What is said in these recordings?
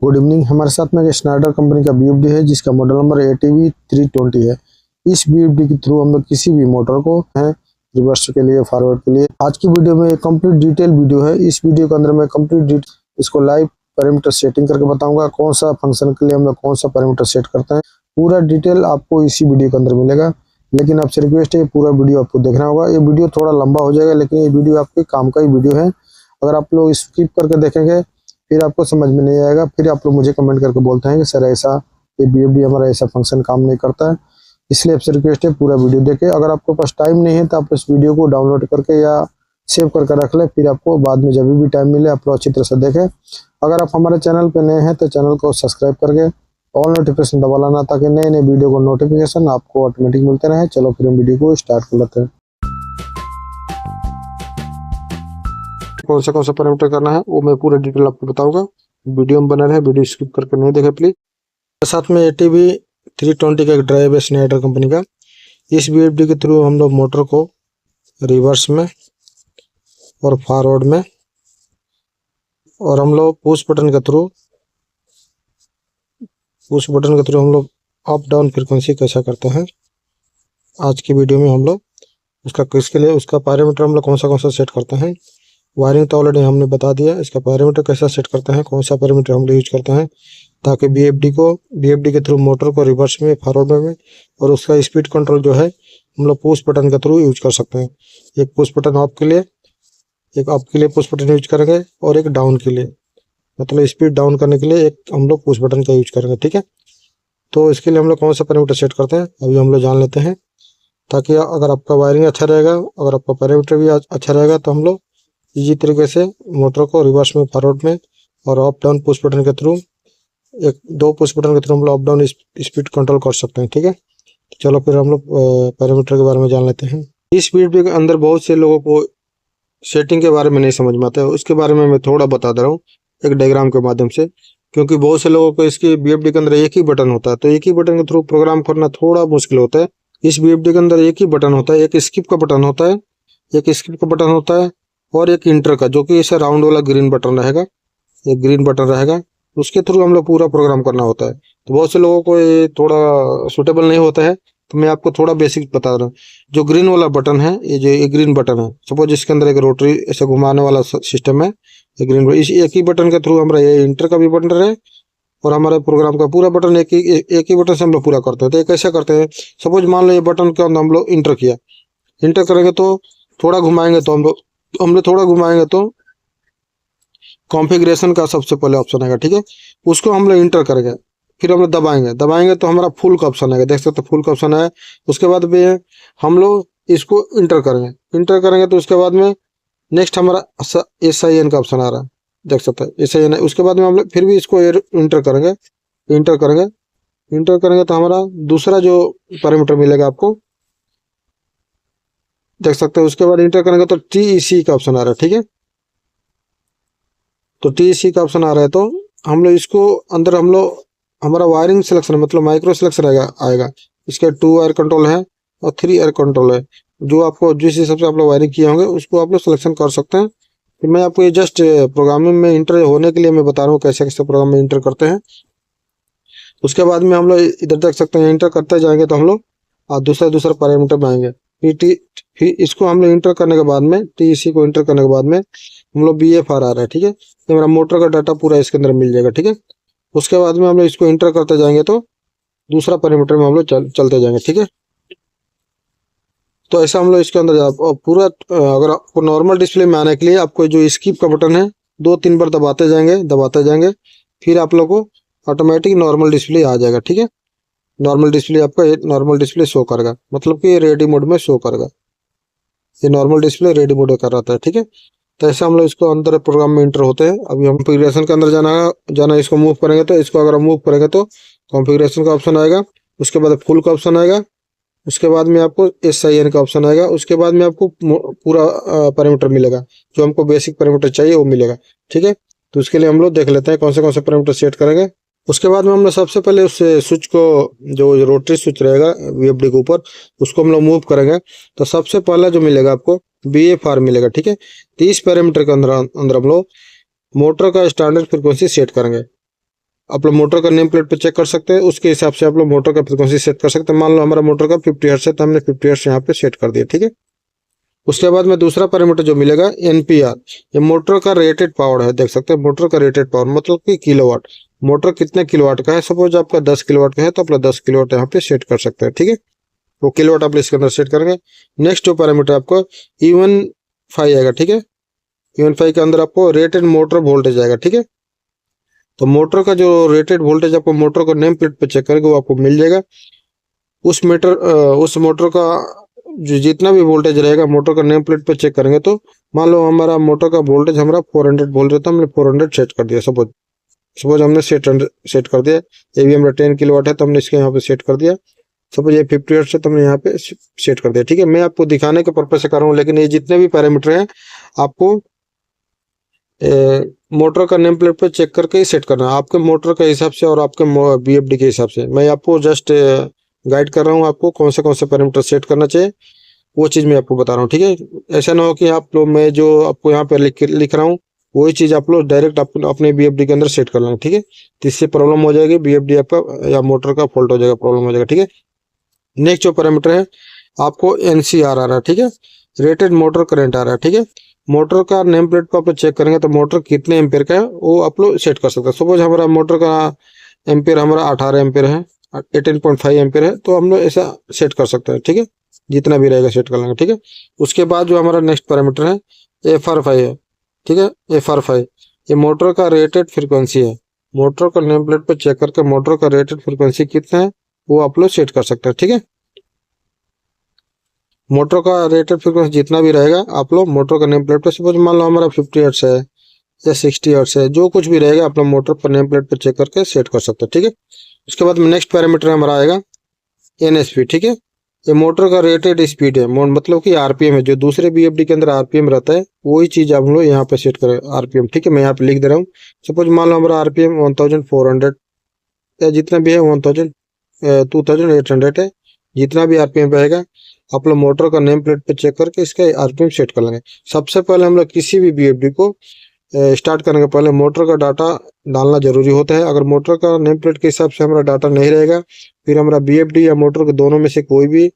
Good evening. हमारे साथ में स्नाइडर कंपनी का बीएफडी है जिसका मॉडल नंबर ATV 320 है। इस बीएफडी के थ्रू हम लोग किसी भी मोटर को है रिवर्स के लिए, फॉरवर्ड के लिए। आज की वीडियो में एक कंप्लीट डिटेल वीडियो है। इस वीडियो के अंदर मैं कंप्लीट इसको लाइव पैरामीटर सेटिंग करके बताऊंगा, कौन सा फंक्शन के लिए हम लोग कौन सा पैरामीटर सेट करते हैं। पूरा डिटेल आपको इसी वीडियो के अंदर मिलेगा, लेकिन आपसे रिक्वेस्ट है पूरा वीडियो आपको देखना होगा। ये वीडियो थोड़ा लंबा हो जाएगा, लेकिन ये वीडियो आपके काम का ही वीडियो है। अगर आप लोग स्किप करके देखेंगे फिर आपको समझ में नहीं आएगा, फिर आप लोग मुझे कमेंट करके बोलते हैं कि सर ऐसा ये बीएफडी हमारा ऐसा फंक्शन काम नहीं करता है। इसलिए आपसे रिक्वेस्ट है पूरा वीडियो देखें। अगर आपके पास टाइम नहीं है तो आप इस वीडियो को डाउनलोड करके या सेव करके रख लें, फिर आपको बाद में जब भी टाइम मिले आप लोग अच्छी तरह से देखें। अगर आप हमारे चैनल पर नए हैं तो चैनल को सब्सक्राइब करके ऑल नोटिफिकेशन दबा लाना, ताकि नए नए वीडियो को नोटिफिकेशन आपको ऑटोमेटिक मिलते रहे। चलो फिर हम वीडियो को स्टार्ट कर लेते हैं। कौन सा पैरामीटर करना है वो मैं पूरा डिटेल आपको बताऊंगा। वीडियो में बना रहे, वीडियो स्किप करके नहीं देखे प्लीज। साथ में ATV 320 का एक ड्राइव है स्नाइडर कंपनी का। इस बीएफडी के थ्रू हम लोग मोटर को रिवर्स में और फॉरवर्ड में, और हम लोग पुश बटन के थ्रू हम लोग अप डाउन फ्रीक्वेंसी कैसा करते हैं। आज की वीडियो में हम लोग उसका किसके लिए उसका पैरामीटर हम लोग कौन सा सेट करते हैं। वायरिंग तो ऑलरेडी हमने बता दिया, इसका पैरामीटर कैसा सेट करते हैं, कौन सा पैरामीटर हम लोग यूज करते हैं, ताकि बीएफडी के थ्रू मोटर को रिवर्स में, फॉरवर्ड में और उसका स्पीड कंट्रोल जो है हम लोग पुश बटन के थ्रू यूज कर सकते हैं। एक पुश बटन अप के लिए, एक अप के लिए पुश बटन यूज करेंगे, और एक डाउन के लिए, मतलब स्पीड डाउन करने के लिए एक हम लोग पुश बटन का यूज करेंगे। ठीक है, तो इसके लिए हम लोग कौन सा पैरामीटर सेट करते हैं अभी हम लोग जान लेते हैं, ताकि अगर आपका वायरिंग अच्छा रहेगा, अगर आपका पैरामीटर भी अच्छा रहेगा, तो हम लोग इजी तरीके से मोटर को रिवर्स में, फॉरवर्ड में और अप डाउन पुश बटन के थ्रू, दो पुश बटन के थ्रू हम लोग अप डाउन स्पीड कंट्रोल कर सकते हैं। ठीक है, चलो फिर हम लोग पैरामीटर के बारे में जान लेते हैं। इस वीडियो के अंदर बहुत से लोगों को सेटिंग के बारे में नहीं समझ में आता है, उसके बारे में मैं थोड़ा बता दे रहा हूँ एक डायग्राम के माध्यम से, क्योंकि बहुत से लोगों को इसकी बीएफडी के अंदर एक ही बटन होता है, तो एक ही बटन के थ्रू प्रोग्राम करना थोड़ा मुश्किल होता है। इस बीएफडी के अंदर एक ही बटन होता है, एक स्किप का बटन होता है, और एक इंटर का, जो कि ऐसा राउंड वाला ग्रीन बटन रहेगा, एक ग्रीन बटन रहेगा, उसके थ्रू हम लोग पूरा प्रोग्राम करना होता है। तो बहुत से लोगों को ये थोड़ा सुटेबल नहीं होता है, तो मैं आपको थोड़ा बेसिक बता रहा हूँ। जो ग्रीन वाला बटन है, ये जो ग्रीन बटन है, सपोज इसके अंदर एक रोटरी ऐसे घुमाने वाला सिस्टम है, ये ग्रीन, इस एक ही बटन के थ्रू हमारा ये इंटर का भी बटन रहे और हमारे प्रोग्राम का पूरा बटन एक ही बटन से हम लोग पूरा करते हैं। तो ये कैसे करते हैं, सपोज मान लो ये बटन के अंदर हम लोग इंटर किया, इंटर करेंगे तो थोड़ा घुमाएंगे तो हम लोग थोड़ा घुमाएंगे तो कॉन्फ़िगरेशन का सबसे पहले ऑप्शन आएगा। ठीक है, उसको हम लोग इंटर करेंगे, फिर हम लोग दबाएंगे तो हमारा फुल का ऑप्शन आएगा, देख सकते हो फुल का ऑप्शन है। उसके बाद में हम लोग इसको इंटर करेंगे तो उसके बाद में नेक्स्ट हमारा SIN का ऑप्शन आ रहा है, देख सकते हैं SIN है। उसके बाद में हम लोग फिर भी इसको इंटर करेंगे तो हमारा दूसरा जो पैरामीटर मिलेगा आपको, देख सकते हैं। उसके बाद इंटर करेंगे तो TEC का ऑप्शन आ रहा है। ठीक है, तो TEC का ऑप्शन आ रहा है, तो हम लोग इसको अंदर हमारा वायरिंग सिलेक्शन मतलब माइक्रो सिलेक्शन आएगा। इसके 2 एयर कंट्रोल है और 3 एयर कंट्रोल है, जो आपको जिस हिसाब से आप लोग वायरिंग किए होंगे उसको आप लोग सिलेक्शन कर सकते हैं। फिर मैं आपको ये जस्ट प्रोग्रामिंग में इंटर होने के लिए मैं बता रहा हूँ कैसे कैसे प्रोग्राम में इंटर करते हैं। उसके बाद में हम लोग इधर देख सकते हैं, इंटर करते जाएंगे तो हम लोग दूसरा पैरामीटर में आएंगे। फिर इसको हम लोग इंटर करने के बाद में, TEC को इंटर करने के बाद में हम लोग BFR आ रहा है। ठीक है, तो मेरा मोटर का डाटा पूरा इसके अंदर मिल जाएगा। ठीक है, उसके बाद में हम लोग इसको इंटर करते जाएंगे तो दूसरा पैरामीटर में हम लोग चलते जाएंगे। ठीक है, तो ऐसा हम लोग इसके अंदर पूरा, अगर आपको नॉर्मल डिस्प्ले में आने के लिए आपको जो स्किप का बटन है 2-3 बार दबाते जाएंगे, फिर आप लोग को ऑटोमेटिक नॉर्मल डिस्प्ले आ जाएगा। ठीक है, नॉर्मल डिस्प्ले शो करेगा, मतलब कि रेडी मोड में शो करेगा। ये नॉर्मल डिस्प्ले रेडी मोड कर रहा था। ठीक है, तो ऐसे हम लोग इसको अंदर प्रोग्राम में इंटर होते हैं। अभी हम कॉन्फ़िगरेशन के अंदर जाना इसको मूव करेंगे, तो इसको अगर हम मूव करेंगे तो कॉन्फ़िगरेशन का ऑप्शन आएगा, उसके बाद फुल का ऑप्शन आएगा, उसके बाद में आपको SIN का ऑप्शन आएगा, उसके बाद में आपको पूरा पैरामीटर मिलेगा, जो हमको बेसिक पैरामीटर चाहिए वो मिलेगा। ठीक है, तो उसके लिए हम लोग देख लेते हैं कौन से पैरामीटर सेट करेंगे। उसके बाद में हम लोग सबसे पहले उस स्विच को, जो रोटरी स्विच रहेगा बीएफडी के ऊपर, उसको हम लोग मूव करेंगे तो सबसे पहला जो मिलेगा आपको BFR मिलेगा। ठीक है, तो इस पैरामीटर के अंदर हम लोग मोटर का स्टैंडर्ड फ्रीक्वेंसी सेट करेंगे। आप लोग मोटर का नेम प्लेट पे चेक कर सकते हैं, उसके हिसाब से आप लोग मोटर का फ्रीक्वेंसी सेट कर सकते हैं। मान लो हमारा मोटर का 50 हर्ट्ज है तो हमने 50 हर्ट्ज यहाँ पे सेट कर दिया, ठीक है। उसके बाद में दूसरा पैरामीटर जो मिलेगा एनपीआर, ये मोटर का रेटेड पावर है, देख सकते हैं मोटर का रेटेड पावर मतलब कि किलोवाट, मोटर कितने किलोवाट का है। सपोज आपका 10 किलोवाट का है तो आप लोग 10 किलोवाट यहाँ पे सेट कर सकते हैं, ठीक है। वो किलोवाट आप इसके अंदर सेट करेंगे। नेक्स्ट जो पैरामीटर आपको E1 5 आएगा, ठीक है। E1 5 के अंदर आपको रेटेड मोटर वोल्टेज आएगा, ठीक है। तो मोटर का जो रेटेड वोल्टेज आपको मोटर को नेम प्लेट पे चेक करेंगे वो आपको मिल जाएगा। उस मोटर का जो जितना भी वोल्टेज रहेगा मोटर का नेम प्लेट पे चेक करेंगे तो मान लो हमारा मोटर का वोल्टेज हमारा 400 बोल रहा था, हमने 400 सेट कर दिया। सपोज हमने सेट कर दिया। ये भी हमारा 10 किलोवाट है तो हमने इसके यहाँ पे सेट कर दिया। सपोज ये 50 हर्ट्ज है तो हमने यहाँ पे सेट कर दिया, ठीक है। मैं आपको दिखाने के पर्पज से कर रहा हूँ, लेकिन ये जितने भी पैरामीटर हैं आपको मोटर का नेम प्लेट पे चेक करके ही सेट करना है, आपके मोटर के हिसाब से और आपके BFD के हिसाब से। मैं आपको जस्ट गाइड कर रहा हूँ आपको कौन से पैरामीटर सेट करना चाहिए, वो चीज़ मैं आपको बता रहा हूँ, ठीक है। ऐसा ना हो कि आप लोग मैं जो आपको यहाँ पे लिख रहा हूँ वही चीज़ आप लोग डायरेक्ट अपने BFD के अंदर सेट कर लेंगे, ठीक है। तो इससे प्रॉब्लम हो जाएगी, BFD आपका या मोटर का फॉल्ट हो जाएगा, प्रॉब्लम हो जाएगा, ठीक है। नेक्स्ट जो पैरामीटर है आपको NCR आ रहा है, ठीक है, रेटेड मोटर करंट आ रहा है, ठीक है। मोटर का नेम प्लेट पर आप लोग चेक करेंगे तो मोटर कितने एम्पेयर का है वो आप लोग सेट कर सकते हैं। सपोज हमारा मोटर का एम्पेयर हमारा 18 एम्पेयर है, 18.5 एम्पेयर है, तो हम लोग ऐसा सेट कर सकते हैं, ठीक है। जितना भी रहेगा सेट कर लेंगे, ठीक है। उसके बाद जो हमारा नेक्स्ट पैरामीटर है FR5 है, ठीक है। FR5 ये मोटर का रेटेड फ्रिक्वेंसी है, मोटर का नेम प्लेट पर चेक करके मोटर का रेटेड फ्रिक्वेंसी कितना है वो आप लोग सेट कर सकते हैं, ठीक है। मोटर का रेटेड फ्रिक्वेंसी जितना भी रहेगा आप लोग मोटर का नेम प्लेट पर, सपोज मान लो हमारा 50 हर्ट्ज है या 60 हर्ट्ज है, जो कुछ भी रहेगा आप लोग मोटर पर नेम प्लेट पर चेक करके सेट कर सकते हैं, ठीक है। उसके बाद नेक्स्ट पैरामीटर हमारा आएगा NSP, ठीक है। ये मोटर का रेटेड स्पीड है, मतलब कि RPM है, जो दूसरे BFD के अंदर RPM रहता है वही चीज़ आप लोग यहाँ पे सेट करें RPM, ठीक है। मैं यहाँ पे लिख दे रहा हूँ। सपोज मान लो हमारा RPM 1400 या जितना भी है 2800 है, जितना भी RPM रहेगा आप लोग मोटर का नेम प्लेट पे चेक करके इसका RPM सेट कर लेंगे। सबसे पहले हम लोग किसी भी BFD को स्टार्ट करने के पहले मोटर का डाटा डालना जरूरी होता है। अगर मोटर का नेम प्लेट के हिसाब से हमारा डाटा नहीं रहेगा फिर हमारा BFD या मोटर के दोनों में से कोई भी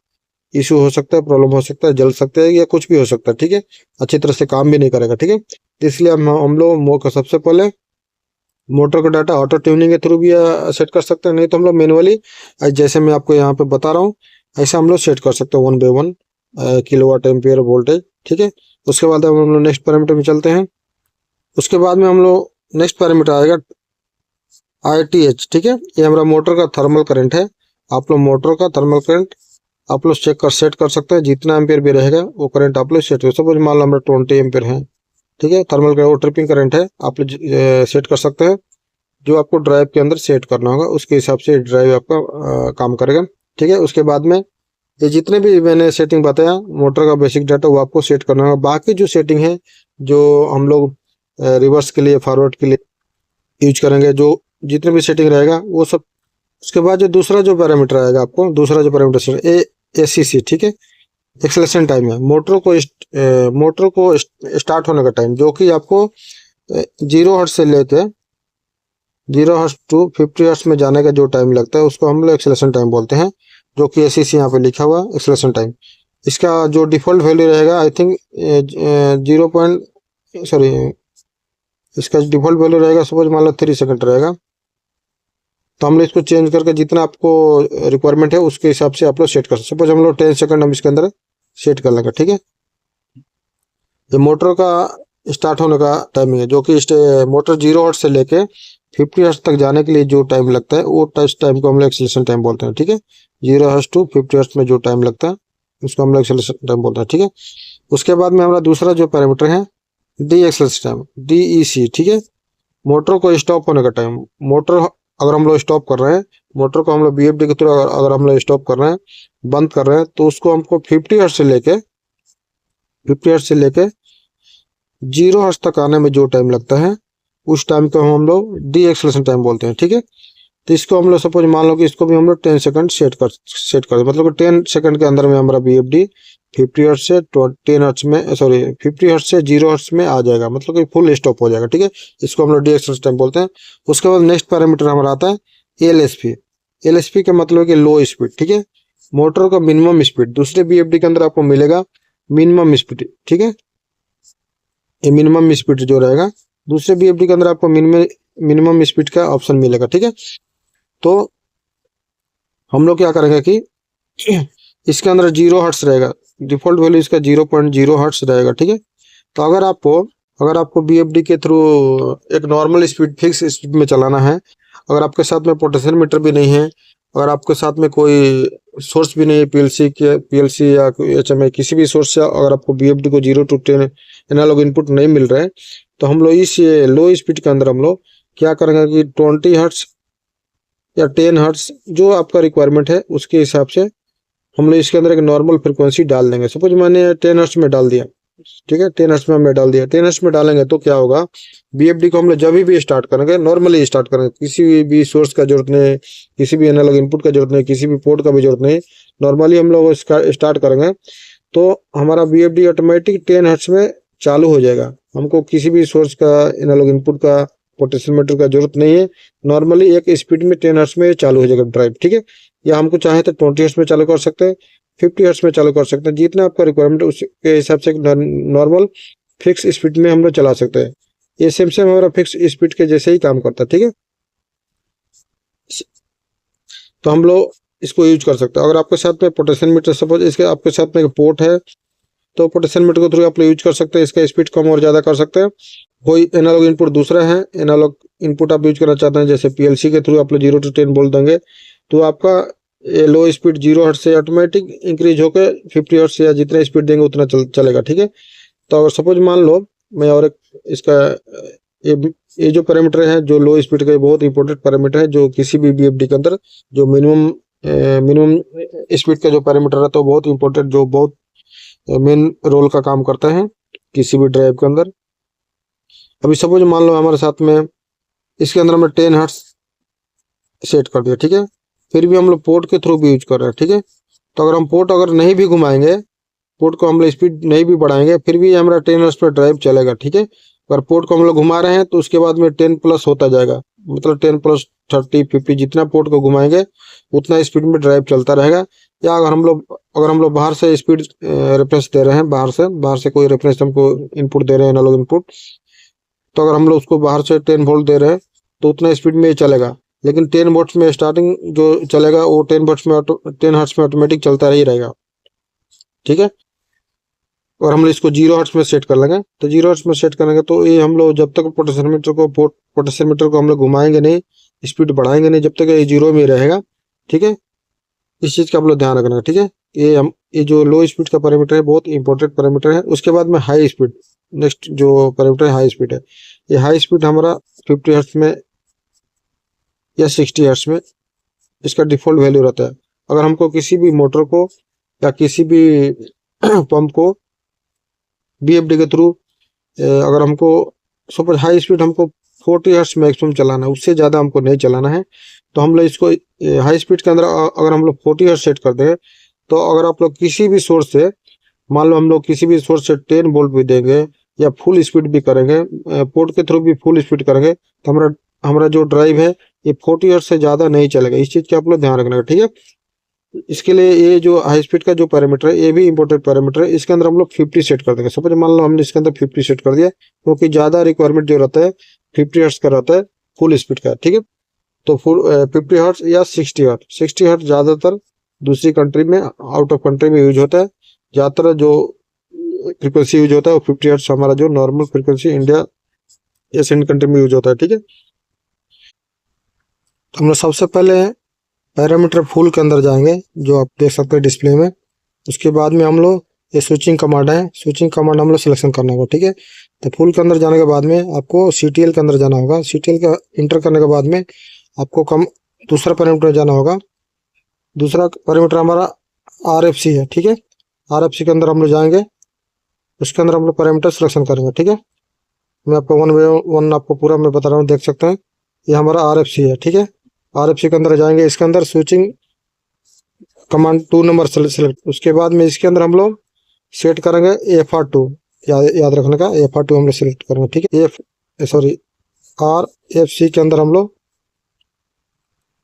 इशू हो सकता है, प्रॉब्लम हो सकता है, जल सकता है या कुछ भी हो सकता है, ठीक है। अच्छी तरह से काम भी नहीं करेगा, ठीक है। तो इसलिए हम लोग सबसे पहले मोटर का डाटा ऑटो ट्यूनिंग के थ्रू भी सेट कर सकते हैं, नहीं तो हम लोग मैनुअली जैसे मैं आपको यहाँ पे बता रहा हूँ ऐसा हम लोग सेट कर सकते हैं 1 by 1 किलोवाट एम्पियर वोल्टेज, ठीक है। उसके बाद हम लोग नेक्स्ट पैरामीटर में चलते हैं। उसके बाद में हम लोग नेक्स्ट पैरामीटर आएगा ITH, ठीक है। ये हमारा मोटर का थर्मल करंट है। आप लोग मोटर का थर्मल करंट आप लोग सेट कर सकते हैं, जितना एम्पियर भी रहेगा वो करंट आप लोग सेट कर। सपोज मान लो हमारा 20 एम्पियर है, ठीक है। थर्मल का वो ट्रिपिंग करंट है, आप लोग सेट कर सकते हैं। जो आपको ड्राइव के अंदर सेट करना होगा उसके हिसाब से ड्राइव आपका काम करेगा, ठीक है। उसके बाद में ये जितने भी मैंने सेटिंग बताया मोटर का बेसिक डाटा वो आपको सेट करना होगा। बाकी जो सेटिंग है जो हम लोग रिवर्स के लिए फॉरवर्ड के लिए यूज करेंगे, जो जितने भी सेटिंग रहेगा वो सब। उसके बाद जो दूसरा जो पैरामीटर आएगा आपको, दूसरा जो पैरामीटर ACC, ठीक है, एक्सेलेरेशन टाइम है। मोटर को स्टार्ट होने का टाइम जो कि आपको 0 हर्ट्ज से लेके 0 हर्ट्ज टू 50 हर्ट्ज में जाने का जो टाइम लगता है उसको हम लोग एक्सेलेरेशन टाइम बोलते हैं, जो कि ACC यहाँ पे लिखा हुआ है एक्सेलेरेशन टाइम। इसका जो डिफॉल्ट वैल्यू रहेगा आई थिंक इसका डिफॉल्ट वैल्यू रहेगा सपोज मान लो 3 सेकंड रहेगा, तो हम लोग इसको चेंज करके जितना आपको रिक्वायरमेंट है उसके हिसाब से आप लोग सेट कर सकते। सपोज हम लोग 10 सेकंड हम इसके अंदर सेट कर लेंगे, ठीक है। ये मोटर का स्टार्ट होने का टाइमिंग है, जो कि मोटर 0 हर्ट्ज से लेके 50 हर्ट्ज तक जाने के लिए जो टाइम लगता है वो टाइम को हम लोग एक्सेलेरेशन टाइम बोलते हैं, ठीक है। 0 हर्ट्ज टू 50 हर्ट्ज में जो टाइम लगता है उसको हम लोग एक्सेलेरेशन टाइम बोलते हैं, ठीक है। उसके बाद में हमारा दूसरा जो पैरामीटर है एक्सेलेरेशन टाइम DEC, ठीक है। मोटर को स्टॉप होने का टाइम। मोटर अगर हम लोग स्टॉप कर रहे हैं, मोटर को हम लोग BFD के थ्रू अगर हम लोग स्टॉप कर रहे हैं, बंद कर रहे हैं, तो उसको हमको 50 हर्ट्ज से लेके 0 हर्ट्ज तक आने में जो टाइम लगता है उस टाइम को हम लोग एक्सेलेरेशन टाइम बोलते हैं, ठीक है। तो इसको हम लोग सपोज मान लो कि इसको भी हम लोग 10 सेकंड सेट कर मतलब कि 10 सेकंड के अंदर में हमारा BFD 50 हर्ट्ज से 10 हर्ट्ज में, सॉरी 50 हर्ट्ज से 0 हर्ट्ज में आ जाएगा, मतलब कि फुल स्टॉप हो जाएगा। ठीक है, इसको हम लोग डीएक्सएल टाइम बोलते हैं। उसके बाद नेक्स्ट पैरामीटर हमारा आता है एलएसपी। एलएसपी का मतलब है कि लो स्पीड। ठीक है, मोटर का मिनिमम स्पीड दूसरे बीएफडी के अंदर आपको मिलेगा मिनिमम स्पीड। ठीक है, ये मिनिमम स्पीड जो रहेगा दूसरे बीएफडी के अंदर आपको मिनिमम स्पीड का ऑप्शन मिलेगा। ठीक है, तो हम लोग क्या करेंगे कि इसके अंदर 0 हर्ट्ज रहेगा, डिफॉल्ट वैल्यू इसका 0.0 हर्ट्ज रहेगा। ठीक है, तो अगर आपको बीएफडी के थ्रू एक नॉर्मल स्पीड फिक्स स्पीड में चलाना है, अगर आपके साथ में पोटेंशियल मीटर भी नहीं है, अगर आपके साथ में कोई सोर्स भी नहीं है पीएलसी या एचएमआई किसी भी सोर्स से, अगर आपको बीएफडी को 0 to 10 एनालॉग इनपुट नहीं मिल रहा है, तो हम लोग इस लो स्पीड के अंदर हम लोग क्या करेंगे कि 20 हर्ट्ज या 10 हर्ट्ज जो आपका रिक्वायरमेंट है उसके हिसाब से हम लोग इसके अंदर एक नॉर्मल फ्रिक्वेंसी डाल देंगे। सपोज मैंने 10 हर्ट्ज में डाल दिया। ठीक है, 10 हर्ट्ज में हमने डाल दिया। 10 हर्ट्ज में डालेंगे तो क्या होगा, बीएफडी को हम लोग जब भी स्टार्ट करेंगे नॉर्मली स्टार्ट करेंगे, किसी भी सोर्स का जरूरत नहीं, किसी भी एनालॉग इनपुट का जरूरत नहीं, किसी भी पोर्ट का भी जरूरत नहीं, नॉर्मली हम लोग स्टार्ट करेंगे तो हमारा बीएफडी ऑटोमेटिक 10 हर्ट्ज में चालू हो जाएगा। हमको किसी भी सोर्स का एनालॉग इनपुट का पोटेंशियल मीटर का जरूरत नहीं है, नॉर्मली एक स्पीड में 10 हर्ट्ज में चालू हो जाएगा ड्राइव। ठीक है, या हमको चाहे तो 20 हर्ट्ज में चालू कर सकते हैं, 50 हर्ट्ज में चालू कर सकते हैं, जितना आपका रिक्वायरमेंट है उसके हिसाब से नॉर्मल फिक्स स्पीड में हम लोग चला सकते हैं। ये सेम हमारा फिक्स स्पीड के जैसे ही काम करता है। ठीक है, तो हम लोग इसको यूज कर सकते हैं। अगर आपके साथ में पोटेंशियल मीटर, सपोज इसके आपके साथ में एक पोर्ट है, तो पोटेंशियल मीटर के थ्रू आप लोग यूज कर सकते हैं, इसका स्पीड कम और ज़्यादा कर सकते हैं। कोई एनालॉग इनपुट दूसरा है, एनालॉग इनपुट आप यूज करना चाहते हैं, जैसे पीएलसी के थ्रू आप लोग 0 to 10 बोल देंगे, तो आपका लो स्पीड 0 हर्ट्ज से ऑटोमेटिक इंक्रीज होकर 50 हर्ट्ज से या जितना स्पीड देंगे उतना चलेगा। ठीक है, तो अगर सपोज मान लो मैं और एक इसका ये जो पैरामीटर है जो लो स्पीड का बहुत इंपॉर्टेंट पैरामीटर है, जो किसी भी बीएफडी के अंदर जो मिनिमम स्पीड का जो पैरामीटर है तो बहुत इंपॉर्टेंट, जो बहुत मेन रोल का काम करता है किसी भी ड्राइव के अंदर। अभी सपोज मान लो हमारे साथ में इसके अंदर हमने 10 हर्ट्ज सेट कर दिया। ठीक है, फिर भी हम लोग पोर्ट के थ्रू भी यूज कर रहे हैं। ठीक है, तो अगर हम पोर्ट अगर नहीं भी घुमाएंगे, पोर्ट को हम लोग स्पीड नहीं भी बढ़ाएंगे, फिर भी हमारा 10 हर्ट्ज पर ड्राइव चलेगा। ठीक है, अगर पोर्ट को हम लोग घुमा रहे हैं तो उसके बाद में 10 प्लस होता जाएगा, मतलब 10 प्लस 30 50 जितना पोर्ट को घुमाएंगे उतना स्पीड में ड्राइव चलता रहेगा। या अगर हम लोग बाहर से स्पीड रेफरेंस दे रहे हैं, बाहर से कोई रेफरेंस हमको इनपुट दे रहे हैं एनालॉग इनपुट, तो अगर हम लोग उसको बाहर से 10 वोल्ट दे रहे हैं तो उतना स्पीड में ये चलेगा, लेकिन 10 वोल्ट में स्टार्टिंग जो चलेगा वो 10 हर्ट्ज में ऑटोमेटिक चलता ही रहेगा। ठीक है, और हम लोग इसको 0 हर्ट्ज में सेट कर लेंगे, तो 0 हर्ट्ज में सेट करेंगे तो ये हम लोग जब तक पोटेंशियल मीटर को हम लोग घुमाएंगे नहीं, स्पीड बढ़ाएंगे नहीं, जब तक ये 0 में रहेगा। ठीक है, इस चीज़ का आप लोग ध्यान रखना। ठीक है, ये जो लो स्पीड का पैरामीटर है बहुत इंपॉर्टेंट पैरामीटर है। उसके बाद में हाई स्पीड, नेक्स्ट जो पैरामीटर है हाई स्पीड है। ये हाई स्पीड हमारा 50 हर्ट्ज में या 60 हर्ट्ज में इसका डिफॉल्ट वैल्यू रहता है। अगर हमको किसी भी मोटर को या किसी भी पंप को बीएफडी के थ्रू अगर हमको सुपर हाई स्पीड हमको 40 हर्ट्ज मैक्सिमम चलाना है, उससे ज़्यादा हमको नहीं चलाना है, तो हम लोग इसको हाई स्पीड के अंदर अगर हम लोग 40 हर्ट्ज सेट कर देंगे, तो अगर आप लोग किसी भी सोर्स से, मान लो हम लोग किसी भी सोर्स से 10 वोल्ट भी देंगे या फुल स्पीड भी करेंगे, पोर्ट के थ्रू भी फुल स्पीड करेंगे, तो हमारा जो ड्राइव है ये 40 हर्ट्ज से ज़्यादा नहीं चलेगा। इस चीज़ का आप लोग ध्यान रखना है। ठीक है, इसके लिए ये जो हाई स्पीड का जो पैरामीटर है ये भी इंपॉर्टेंट पैरामीटर है। इसके अंदर हम लोग 50 सेट कर देंगे। सपोज मान लो हमने इसके अंदर 50 सेट कर दिया, क्योंकि ज़्यादा रिक्वायरमेंट जो रहता है 50 हर्ट्ज का रहता है फुल स्पीड का। ठीक है, तो 50 हर्ट्ज या 60 हर्ट्ज ज़्यादातर दूसरी कंट्री में, आउट ऑफ कंट्री में यूज होता है। ज़्यादातर जो फ्रिक्वेंसी यूज होता है वो 50 हर्ट्ज हमारा जो normal frequency India Asian country में यूज होता है। ठीक है, तो हम लोग सबसे पहले पैरामीटर फुल के अंदर जाएंगे, जो आप देख सकते हैं डिस्प्ले में। उसके बाद में हम लोग ये स्विचिंग कमांड है, स्विचिंग कमांड हम लोग सिलेक्शन करना होगा। ठीक है, तो फुल के अंदर जाने के बाद में आपको सीटीएल के अंदर जाना होगा। सीटीएल का इंटर करने के बाद में आपको दूसरा पैरामीटर जाना होगा। दूसरा पैरामीटर हमारा आरएफसी है। ठीक है, आरएफसी के अंदर हम लोग जाएंगे, उसके अंदर हम लोग पैरामीटर सिलेक्शन करेंगे। ठीक है, मैं आपको वन बाय वन आपको पूरा मैं बता रहा हूँ, देख सकते हैं ये हमारा आरएफसी है। ठीक है, आरएफसी के अंदर जाएंगे, इसके अंदर स्विचिंग कमांड 2 नंबर सेलेक्ट। उसके बाद में इसके अंदर हम लोग सेट करेंगे FR2, याद रखने का, FR2 हम लोग सिलेक्ट करेंगे, ठीक है। RFC के अंदर हम लोग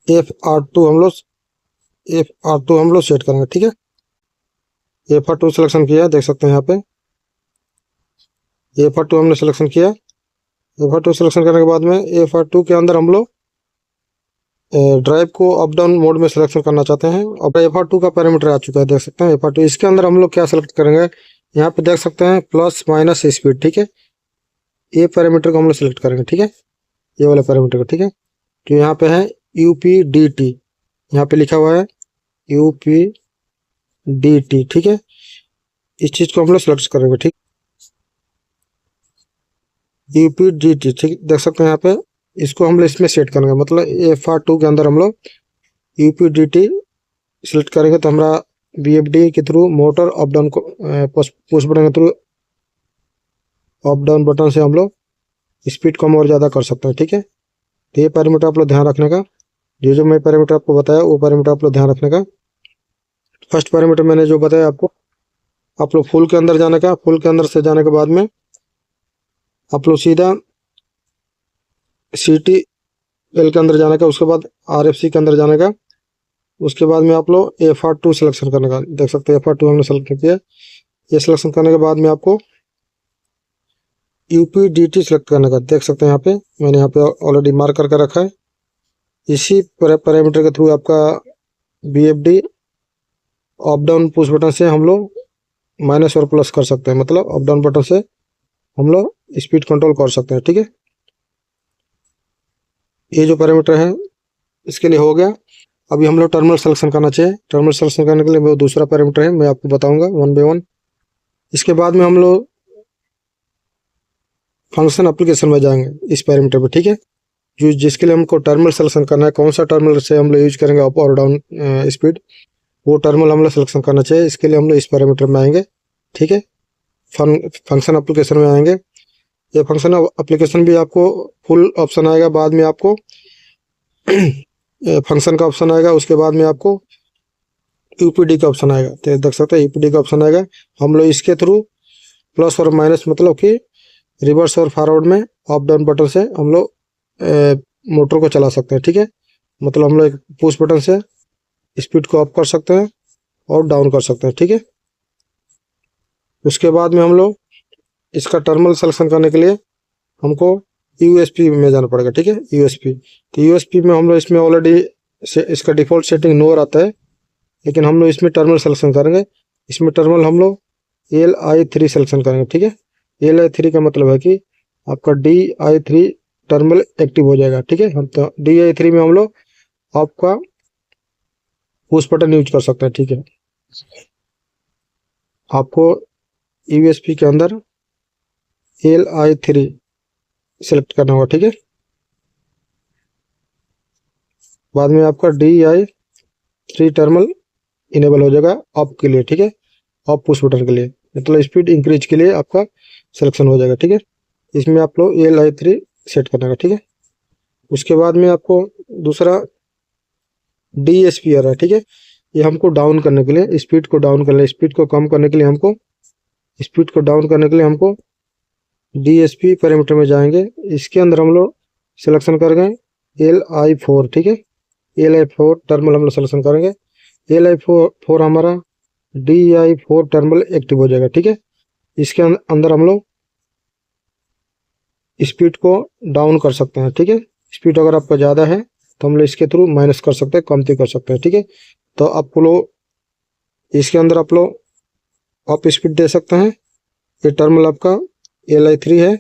FR2 हम लोग सेट करेंगे, ठीक है। FR2 सिलेक्शन किया, देख सकते हैं यहाँ पे FR2 हमने सिलेक्शन किया। FR2 सिलेक्शन करने के बाद में FR2 के अंदर हम लोग ड्राइव को अप डाउन मोड में सिलेक्शन करना चाहते हैं। अब FR2 का पैरामीटर आ चुका है, देख सकते हैं FR2। इसके अंदर हम लोग क्या सेलेक्ट करेंगे, यहाँ पे देख सकते हैं प्लस माइनस स्पीड, ठीक है। ये पैरामीटर को हम लोग सिलेक्ट करेंगे, ठीक है, ये वाला पैरामीटर को, ठीक है। तो यहाँ पे है UPDT, यहाँ पे लिखा हुआ है UPDT, ठीक है। इस चीज को हम लोग सिलेक्ट करेंगे, ठीक, UPDT, ठीक, देख सकते हैं यहाँ पे। इसको हम लोग इसमें सेट करेंगे, मतलब FR2 के अंदर हम लोग UPDT सिलेक्ट करेंगे तो हमारा BFD के थ्रू मोटर अप डाउन को पुश बटन के थ्रू अप डाउन बटन से हम लोग स्पीड कम और ज़्यादा कर सकते हैं, ठीक है। तो ये पैरामीटर आप लोग ध्यान रखने का, जो मैं पैरामीटर आपको बताया वो पैरामीटर आप लोग ध्यान रखने का। फर्स्ट पैरामीटर मैंने जो बताया आपको, आप लोग फुल के अंदर जाने का, फुल के अंदर से जाने के बाद में आप लोग सीधा CTL के अंदर जाने का, उसके बाद RFC के अंदर जाने का, उसके बाद में आप लोग FR2 सिलेक्शन करने का, देख सकते हैं FR2 हमने सेलेक्ट किया। ये सिलेक्शन करने के बाद में आपको UPDT सिलेक्ट करने का, देख सकते हैं यहाँ पे मैंने यहाँ पे ऑलरेडी मार्क करके रखा है। इसी पैरामीटर के थ्रू आपका BFD up down push button से हम लोग माइनस और प्लस कर सकते हैं, मतलब अप डाउन बटन से हम लोग स्पीड कंट्रोल कर सकते हैं, ठीक है। ये जो पैरामीटर है इसके लिए हो गया। अभी हम लोग टर्मिनल सिलेक्शन करना चाहिए। टर्मिनल सिलेक्शन करने के लिए वो दूसरा पैरामीटर है, मैं आपको बताऊंगा वन बाय वन। इसके बाद में हम लोग फंक्शन एप्लीकेशन में जाएंगे इस पैरामीटर पे, ठीक है। जो जिसके लिए हमको टर्मिनल सिलेक्शन करना है, कौन सा टर्मिनल से हम लोग यूज करेंगे अप और डाउन स्पीड, वो टर्मिनल हम लोग सिलेक्शन करना चाहिए। इसके लिए हम लोग इस पैरामीटर में आएंगे, ठीक है। फंक्शन एप्लीकेशन में आएंगे। ये फंक्शन एप्लीकेशन भी आपको फुल ऑप्शन आएगा, बाद में आपको फंक्शन का ऑप्शन आएगा, उसके बाद में आपको UPD का ऑप्शन आएगा। तो देख सकते हैं UPD का ऑप्शन आएगा। हम लोग इसके थ्रू प्लस और माइनस, मतलब कि रिवर्स और फॉरवर्ड में अप डाउन बटन से हम लोग मोटर को चला सकते हैं, ठीक है। मतलब हम लोग एक पुश बटन से स्पीड को अप कर सकते हैं और डाउन कर सकते हैं, ठीक है। उसके बाद में हम लोग इसका टर्मिनल सिलेक्शन करने के लिए हमको USB में जाना पड़ेगा, ठीक है, USB। तो USB में हम लोग इसमें ऑलरेडी इसका डिफ़ॉल्ट सेटिंग नो आता है, लेकिन हम लोग इसमें टर्मिनल सिलेक्शन करेंगे। इसमें टर्मिनल हम लोग LI3 सिलेक्शन करेंगे, ठीक है। LI3 का मतलब है कि आपका DI3 टर्मिनल एक्टिव हो जाएगा, ठीक है। हम तो DI3 में हम लोग आपका पुश बटन यूज कर सकते हैं, ठीक है। आपको USB के अंदर LI3 सेलेक्ट करना होगा, ठीक है। बाद में आपका DI3 टर्मिनल इनेबल हो जाएगा अप के लिए, ठीक है, अप पुश बटन के लिए, मतलब स्पीड इंक्रीज के लिए आपका सिलेक्शन हो जाएगा, ठीक है। इसमें आप लोग LI3 सेट करना है, ठीक है। उसके बाद में आपको दूसरा DSP आ रहा है, ठीक है। ये हमको डाउन करने के लिए, स्पीड को डाउन करने, स्पीड को कम करने के लिए हमको, स्पीड को डाउन करने के लिए हमको DSP पैरामीटर में जाएंगे। इसके अंदर हम लोग सिलेक्शन करेंगे LI4, ठीक है। LI4 टर्मिनल हम लोग सिलेक्शन करेंगे। LI4 हमारा DI4 टर्मिनल एक्टिव हो जाएगा, ठीक है। इसके अंदर हम लोग स्पीड को डाउन कर सकते हैं, ठीक है। स्पीड अगर आपका ज़्यादा है तो हम लोग इसके थ्रू माइनस कर सकते हैं, कमती कर सकते हैं, ठीक है। तो आपको लोग इसके अंदर आप लोग अप स्पीड दे सकते हैं। ये टर्मिनल आपका LI3 है।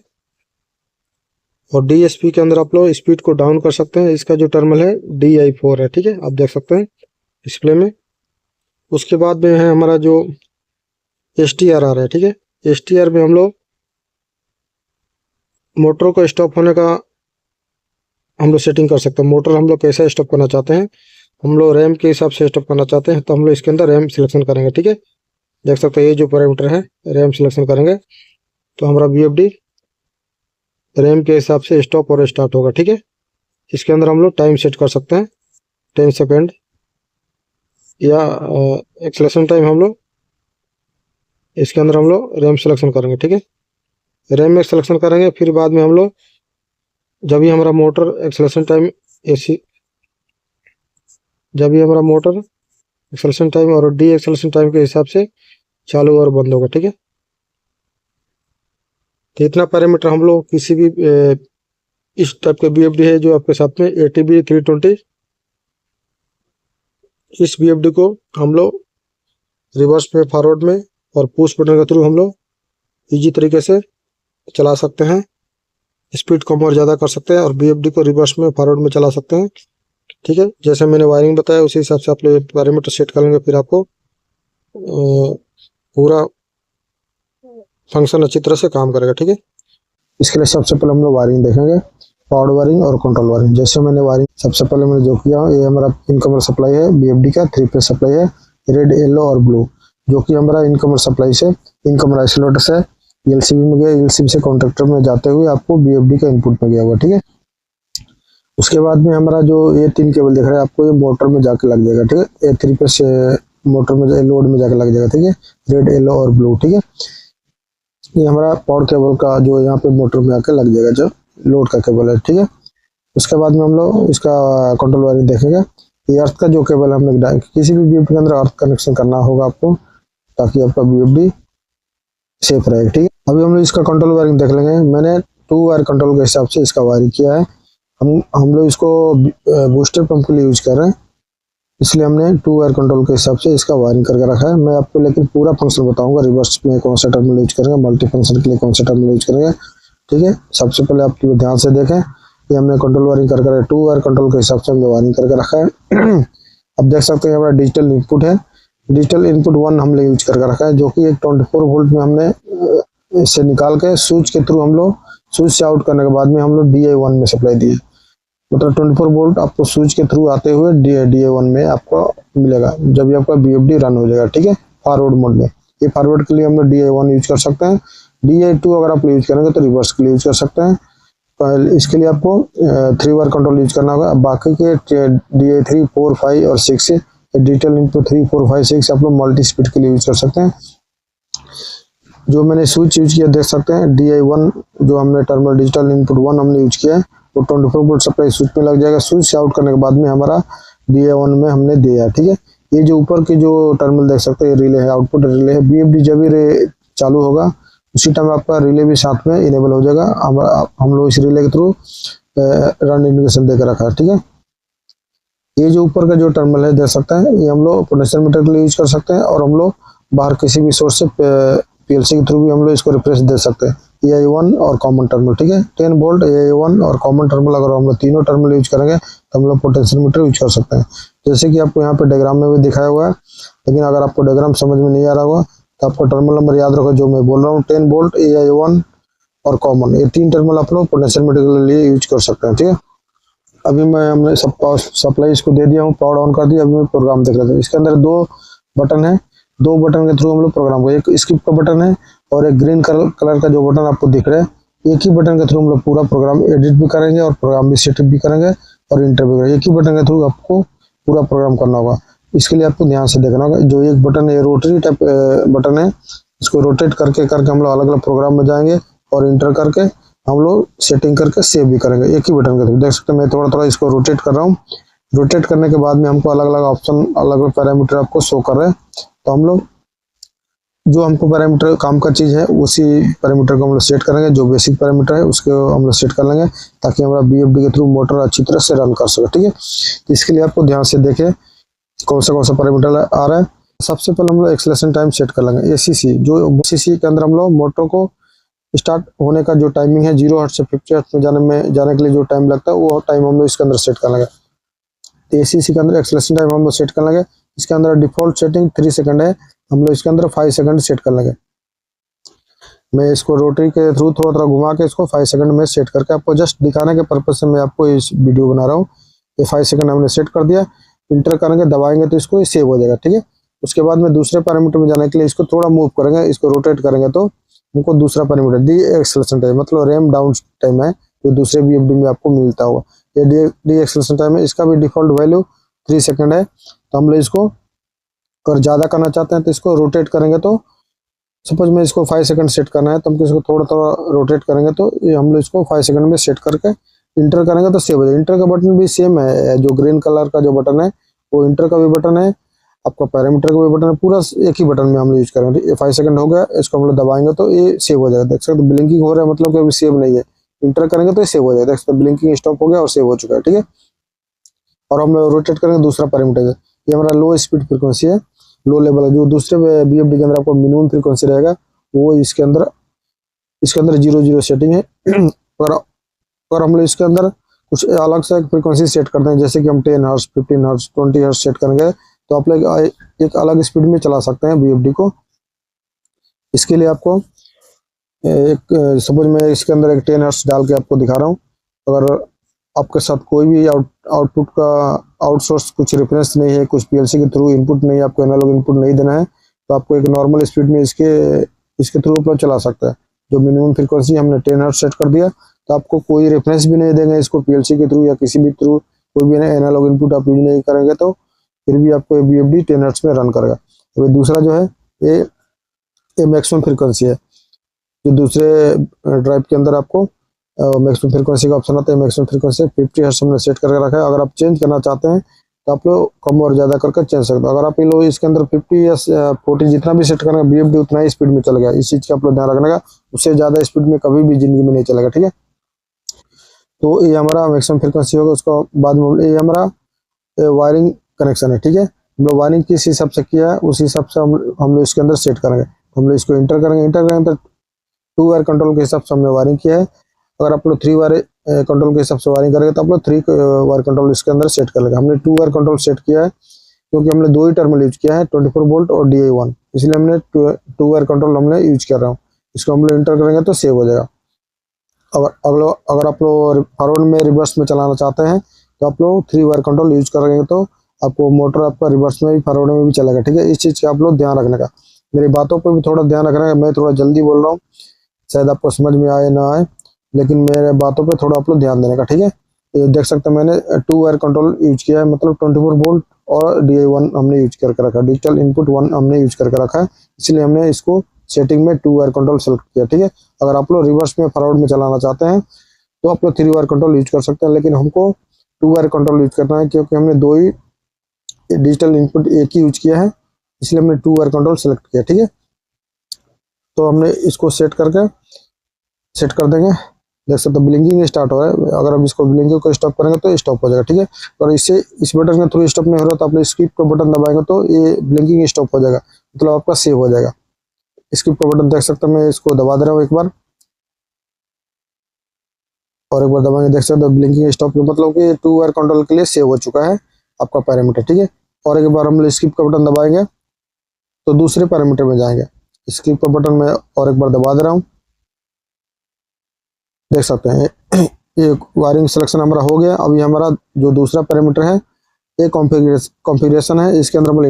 और DSP के अंदर आप लोग स्पीड को डाउन कर सकते हैं। इसका जो टर्मिनल है DI4 है, ठीक है, आप देख सकते हैं डिस्प्ले में। उसके बाद में है हमारा जो STR आ रहा है, ठीक है। STR में हम लोग मोटर को स्टॉप होने का हम लोग सेटिंग कर सकते हैं। मोटर हम लोग कैसा स्टॉप करना चाहते हैं, हम लोग रैम के हिसाब से स्टॉप करना चाहते हैं, तो हम लोग इसके अंदर रैम सिलेक्शन करेंगे, ठीक है। देख सकते हैं ये जो पैरामीटर है रैम सिलेक्शन करेंगे तो हमारा BFD रैम के हिसाब से स्टॉप और स्टार्ट होगा, ठीक है। इसके अंदर हम लोग टाइम सेट कर सकते हैं 10 सेकेंड, या एक्सेलेरेशन टाइम हम लोग इसके अंदर हम लोग रैम सिलेक्शन करेंगे, ठीक है। रैम में सिलेक्शन करेंगे, फिर बाद में हम लोग जब भी हमारा मोटर एक्सेलेरेशन टाइम एसी जब भी हमारा मोटर एक्सेलेरेशन टाइम और डी एक्सेलेरेशन टाइम के हिसाब से चालू और बंद होगा, ठीक है। तो इतना पैरामीटर हम लोग किसी भी इस टाइप के बीएफडी है जो आपके साथ में ATB 320, इस बीएफडी को हम लोग रिवर्स में, फॉरवर्ड में और पुश बटन के थ्रू हम लोग इजी तरीके से चला सकते हैं। स्पीड कम और ज़्यादा कर सकते हैं और बीएफडी को रिवर्स में, फॉरवर्ड में चला सकते हैं, ठीक है। जैसे मैंने वायरिंग बताया उसी हिसाब से आप लोग पैरामीटर सेट कर लेंगे, फिर आपको पूरा फंक्शन अच्छी तरह से काम करेगा, ठीक है। इसके लिए सबसे पहले हम लोग वायरिंग देखेंगे, पावर वायरिंग और कंट्रोल वायरिंग। जैसे मैंने वायरिंग सबसे पहले मैंने जो किया, ये हमारा इनकमर सप्लाई है बीएफडी का, 3 फेज सप्लाई है, रेड, येलो और ब्लू, जो कि हमारा इनकमर सप्लाई से, इनकमर आइसोलेटर से एलसीबी में गया, एलसीबी से कॉन्ट्रैक्टर में जाते हुए आपको बीएफडी का इनपुट में गया हुआ, ठीक है। उसके बाद में हमारा जो ये 3 केबल दिख रहा है आपको, ये मोटर में जाके लग जाएगा, ठीक है। ये 3 फेज मोटर में, लोड में जाके लग जाएगा, ठीक है, रेड, येलो और ब्लू, ठीक है। ये हमारा पावर केबल का जो यहाँ पे मोटर में आके लग जाएगा, जो लोड का केबल है, ठीक है। उसके बाद में हम लोग इसका कंट्रोल वायरिंग देखेंगे। ये अर्थ का जो केबल हमने किसी भी बीएफडी के अंदर अर्थ कनेक्शन करना होगा आपको, ताकि आपका बीएफडी सेफ रहेगा, ठीक है। अभी हम लोग इसका कंट्रोल वायरिंग देख लेंगे। मैंने 2 वायर कंट्रोल के हिसाब से इसका वायरिंग किया है। हम लोग इसको बूस्टर पंप के लिए यूज कर रहे हैं, इसलिए हमने 2 वायर कंट्रोल के हिसाब से इसका वायरिंग करके रखा है। मैं आपको लेकिन पूरा फंक्शन बताऊंगा, रिवर्स में कौन सा टर्मिनल यूज करेंगे, मल्टी फंक्शन के लिए कौन सा टर्मिनल यूज करेंगे, ठीक है। सबसे पहले आप ध्यान से देखें, ये हमने कंट्रोल वायरिंग करके 2 वायर कंट्रोल के हिसाब से हमने वायरिंग करके रखा है। अब देख सकते हैं हमारा डिजिटल इनपुट है, डिजिटल इनपुट 1 हमने यूज करके रखा है, जो कि एक 24 वोल्ट में हमने इससे निकाल के स्विच के थ्रू हम लोग, स्विच से आउट करने के बाद में हम लोग DI1 में सप्लाई दिए, मतलब 24 वोल्ट आपको स्विच के थ्रू आते हुए DI1 में आपको मिलेगा जब भी आपका बीएफडी रन हो जाएगा, ठीक है, फॉरवर्ड मोड में। ये फॉरवर्ड के लिए हम लोग DI1 यूज कर सकते हैं। DI2 अगर आप यूज करेंगे तो रिवर्स के लिए यूज कर सकते हैं। इसके लिए आपको 3 वायर कंट्रोल यूज करना होगा। बाकी के DI3, 4, 5 और 6 डिजिटल इनपुट 3, 4, 5, 6 आप लोग मल्टी स्पीड के लिए यूज कर सकते हैं। जो मैंने स्विच यूज किया देख सकते हैं, DI1 जो हमने टर्मिनल डिजिटल इनपुट 1 हमने यूज किया है, वो 24 वोल्ट सप्लाई स्विच में लग जाएगा। स्विच से आउट करने के बाद में हमारा DI1 में हमने दिया है, ठीक है। ये जो ऊपर की जो टर्मिनल देख सकते हैं, रिले है, आउटपुट रिले है। बीएफडी जब भी चालू होगा उसी टाइम आपका रिले भी साथ में इनेबल हो जाएगा। हम लोग इस रिले के थ्रू रन इंडिकेशन देकर रखा है, ठीक है। ये जो ऊपर का जो टर्मिनल है देख सकते हैं, ये हम लोग पोटेंशियल मीटर के लिए यूज कर सकते हैं, और हम लोग बाहर किसी भी सोर्स से पीएलसी के थ्रू भी हम लोग इसको रिफ्रेश दे सकते हैं। AI1 और कॉमन टर्मिनल, ठीक है, 10 वोल्ट AI1 और कॉमन टर्मिनल, अगर हम लोग तीनों टर्मिनल यूज करेंगे तो हम लोग पोटेंशियल मीटर यूज कर सकते हैं। जैसे कि आपको यहाँ पे डायग्राम में भी दिखाया हुआ है, लेकिन अगर आपको डायग्राम समझ में नहीं आ रहा होगा तो आपको टर्मिनल नंबर याद रखो जो मैं बोल रहा हूँ, 10 वोल्ट AI1 और कॉमन, ये 3 टर्मिनल आप लोग पोटेंशियल मीटर के लिए यूज कर सकते हैं, ठीक है। अभी हमने सप्लाई इसको दे दिया हूँ, पावर ऑन कर दिया। अभी मैं प्रोग्राम देख लेते हैं। इसके अंदर 2 बटन है, 2 बटन के थ्रू हम लोग प्रोग्राम को, एक स्किप का बटन है और एक ग्रीन कलर का जो बटन आपको दिख रहा है, एक ही बटन के थ्रू हम लोग पूरा प्रोग्राम एडिट भी करेंगे और प्रोग्राम भी सेटअप भी करेंगे और इंटर भी करेंगे। एक ही बटन के थ्रू आपको पूरा प्रोग्राम करना होगा। इसके लिए आपको ध्यान से देखना होगा। जो एक बटन है, रोटरी टाइप बटन है, इसको रोटेट करके हम लोग अलग अलग प्रोग्राम में जाएंगे और इंटर करके हम लोग सेटिंग करके सेव भी करेंगे एक ही बटन के थ्रू। देख सकते हैं मैं थोड़ा थोड़ा इसको रोटेट कर रहा हूँ। रोटेट करने के बाद में हमको अलग अलग ऑप्शन, अलग अलग पैरामीटर आपको शो कर रहे हैं। तो हम लोग जो हमको पैरामीटर काम का चीज़ है उसी पैरामीटर को हम लोग सेट करेंगे। जो बेसिक पैरामीटर है उसको हम लोग सेट कर लेंगे ताकि हमारा बीएफडी के थ्रू मोटर अच्छी तरह से रन कर सके, ठीक है। तो इसके लिए आपको ध्यान से देखें कौन सा पैरामीटर आ रहा है। सबसे पहले हम लोग एक्सेलेरेशन टाइम सेट कर लेंगे। ACC, जो ACC के अंदर हम लोग मोटर को स्टार्ट होने का जो टाइमिंग है 0 हर्ट्ज से 50 हर्ट्ज में जाने के लिए जो टाइम लगता है वो टाइम हम लोग इसके अंदर सेट कर लेंगे। तो ACC के अंदर एक्सेलेरेशन टाइम हम लोग सेट कर लेंगे। इसके अंदर डिफॉल्ट सेटिंग 3 सेकंड है, हम लोग इसके अंदर 5 सेकंड सेट कर लेंगे। मैं इसको रोटरी के थ्रू थोड़ा थोड़ा घुमा के इसको 5 सेकंड में सेट करके आपको जस्ट दिखाने के पर्पज से मैं आपको इस वीडियो बना रहा हूँ। ये 5 सेकंड हमने सेट कर दिया। इंटर करेंगे, दबाएंगे तो इसको सेव हो जाएगा, ठीक है। उसके बाद में दूसरे पैरामीटर में जाने के लिए इसको थोड़ा मूव करेंगे, इसको रोटेट करेंगे तो हमको दूसरा पैरामीटर डी एक्सेलेरेशन टाइम, मतलब रैम डाउन टाइम है, जो दूसरे बीएफडी में आपको मिलता होगा। ये डी एक्सेलेरेशन टाइम है, इसका भी डिफॉल्ट वैल्यू 3 सेकंड है। तो हम लोग इसको अगर ज़्यादा करना चाहते हैं तो इसको रोटेट करेंगे तो सपोज में इसको 5 सेकंड सेट करना है तो हमको इसको थोड़ा थोड़ा रोटेट करेंगे तो ये हम लोग इसको 5 सेकंड में सेट करके इंटर करेंगे तो सेव हो जाएगा। इंटर का बटन भी सेम है, जो ग्रीन कलर का जो बटन है वो इंटर का भी बटन है, आपका पैरामीटर का भी बटन है, पूरा एक ही बटन में हम लोग यूज करेंगे। ये 5 सेकंड हो गया, इसको हम लोग दबाएंगे तो ये सेव हो जाएगा। देख सकते ब्लिंकिंग हो रहा है, मतलब कि अभी सेव नहीं है। इंटर करेंगे तो ये सेव हो जाएगा। देख सकते ब्लिंकिंग स्टॉप हो गया और सेव हो चुका है, ठीक है। और हम लोग रोटेट करेंगे दूसरा पैरामीटर है, ये हमारा लो स्पीड फ्रीक्वेंसी है, लो लेवल है। जो दूसरे बीएफडी के अंदर आपको मिनिमम फ्रीक्वेंसी रहेगा वो इसके अंदर 0 सेटिंग है। अगर हम लोग इसके अंदर कुछ अलग से फ्रीक्वेंसी सेट करते हैं, जैसे कि हम 10 हर्ट्ज, 15 हर्ट्ज, 20 हर्ट्ज सेट करेंगे तो आप लोग एक अलग स्पीड में चला सकते हैं बीएफडी को। इसके लिए आपको एक सपोज मैं इसके अंदर एक 10 हर्ट्ज डाल के आपको दिखा रहा हूँ। अगर आपके साथ कोई भी आउटपुट का आउटसोर्स कुछ रेफरेंस नहीं है, कुछ पीएलसी के थ्रू इनपुट नहीं है, आपको एनालॉग इनपुट नहीं देना है, तो आपको एक नॉर्मल स्पीड में इसके थ्रू अपना चला सकता है। जो मिनिमम फ्रीक्वेंसी हमने 10 हर्ट्ज सेट कर दिया, तो आपको कोई रेफरेंस भी नहीं देंगे इसको पीएलसी के थ्रू या किसी भी थ्रू, कोई भी एनालॉग इनपुट आप यूज नहीं करेंगे तो फिर भी आपको बीएफडी 10 हर्ट्ज में रन करेगा। तो दूसरा जो है ये मैक्सिमम फ्रीक्वेंसी है। जो दूसरे ड्राइव के अंदर आपको मैक्सिमम फ्रीक्वेंसी का ऑप्शन आता है, मैक्सिमम फ्रीक्वेंसी 50 हर्ट्ज हमने सेट करके रखा है। अगर आप चेंज करना चाहते हैं तो आप लोग कम और ज़्यादा करके चेंज सकते हो। अगर आप ये लोग इसके अंदर 50 या 40 जितना भी सेट करेंगे बीएफडी उतना ही स्पीड में चलेगा। इस चीज़ का आप लोग ध्यान रखने का, उससे ज़्यादा स्पीड में कभी भी जिंदगी में नहीं चलेगा, ठीक है। तो ये हमारा मैक्सिमम फ्रीक्वेंसी होगा। उसका बाद में ये हमारा वायरिंग कनेक्शन है, ठीक है। हम लोग वायरिंग किस हिसाब से किया है उस हिसाब से हम लोग इसके अंदर सेट करेंगे। हम लोग इसको इंटर करेंगे तो 2 वायर कंट्रोल के हिसाब से हमने वायरिंग किया है। अगर आप लोग 3 वायर कंट्रोल के हिसाब से वायरिंग करेंगे तो आप लोग 3 वायर कंट्रोल इसके अंदर सेट कर लेंगे। हमने 2 वायर कंट्रोल सेट किया है क्योंकि हमने 2 ही टर्मिनल यूज किया है, 24 वोल्ट और DI1, इसलिए हमने 2 वायर कंट्रोल हमने यूज कर रहा हूँ। इसको हम लोग इंटर करेंगे तो सेव हो जाएगा। अगर आप लोग फॉरवर्ड में रिवर्स में चलाना चाहते हैं तो आप लोग 3 वायर कंट्रोल यूज करेंगे तो आपको मोटर आपका रिवर्स में भी फॉरवर्ड में भी चलेगा, ठीक है। इस चीज़ का आप लोग ध्यान रखने का, मेरी बातों पर भी थोड़ा ध्यान रखना है। मैं थोड़ा जल्दी बोल रहा हूँ, शायद आपको समझ में आए ना आए, लेकिन मेरे बातों पे थोड़ा आप लोग ध्यान देने का, ठीक है। ये देख सकते हैं मैंने 2 वायर कंट्रोल यूज किया है, मतलब 24 वोल्ट और DI1 हमने यूज करके रखा है, डिजिटल इनपुट 1 हमने यूज करके रखा है, इसलिए हमने इसको सेटिंग में 2 वायर कंट्रोल सेलेक्ट किया, ठीक है। अगर आप लोग रिवर्स में फॉरवर्ड में चलाना चाहते हैं तो आप लोग 3 वायर कंट्रोल यूज कर सकते हैं, लेकिन हमको 2 वायर कंट्रोल यूज करना है क्योंकि हमने 2 ही डिजिटल इनपुट एक ही यूज किया है, इसलिए हमने 2 वायर कंट्रोल सेलेक्ट किया, ठीक है। तो हमने इसको सेट कर देंगे। देख सकते ब्लिंकिंग स्टार्ट हो रहा है। अगर हम इसको ब्लिंकिंग को स्टॉप करेंगे तो स्टॉप हो जाएगा, ठीक है। और इससे इस बटन के थ्रू स्टॉप नहीं हो रहा तो आप स्किप का बटन दबाएंगे तो ये ब्लिंकिंग स्टॉप हो जाएगा, मतलब आपका सेव हो जाएगा। स्किप का बटन देख सकते हैं, मैं इसको दबा दे रहा हूँ एक बार और एक बार दबाएंगे, देख सकते हो ब्लिंकिंग स्टॉप, मतलब कि 2 वायर कंट्रोल के लिए सेव हो चुका है आपका पैरामीटर, ठीक है। और एक बार हम स्किप का बटन दबाएंगे तो दूसरे पैरामीटर में जाएंगे। स्किप का बटन मैं और एक बार दबा दे रहा हूँ, देख सकते हैं ये वायरिंग सिलेक्शन हमारा हो गया। अभी हमारा जो दूसरा पैरामीटर है ये कॉन्फ़िगरेशन है, इसके अंदर हम लोग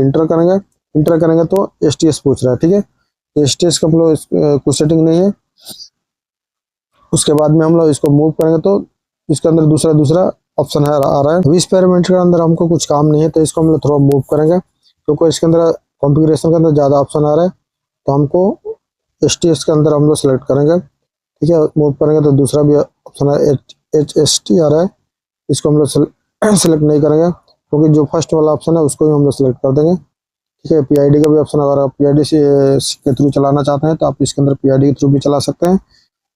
इंटर करेंगे तो STS पूछ रहा है, ठीक है। तो STS का हम लोग कुछ सेटिंग नहीं है। उसके बाद में हम लोग इसको मूव करेंगे तो इसके अंदर दूसरा ऑप्शन है आ रहा है। अभी इस पैरामीटर के अंदर हमको कुछ काम नहीं है तो इसको हम लोग थोड़ा मूव करेंगे, क्योंकि इसके अंदर कॉन्फ़िगरेशन के अंदर ज़्यादा ऑप्शन आ रहा है, तो हमको STS के अंदर हम लोग सेलेक्ट करेंगे, ठीक है। मूव करेंगे तो दूसरा भी ऑप्शन है HST आ रहा है, इसको हम लोग सेलेक्ट नहीं करेंगे क्योंकि जो फर्स्ट वाला ऑप्शन है उसको ही हम लोग सेलेक्ट कर देंगे, ठीक है। PID का भी ऑप्शन, अगर आप PID के थ्रू चलाना चाहते हैं तो आप इसके अंदर PID के थ्रू भी चला सकते हैं,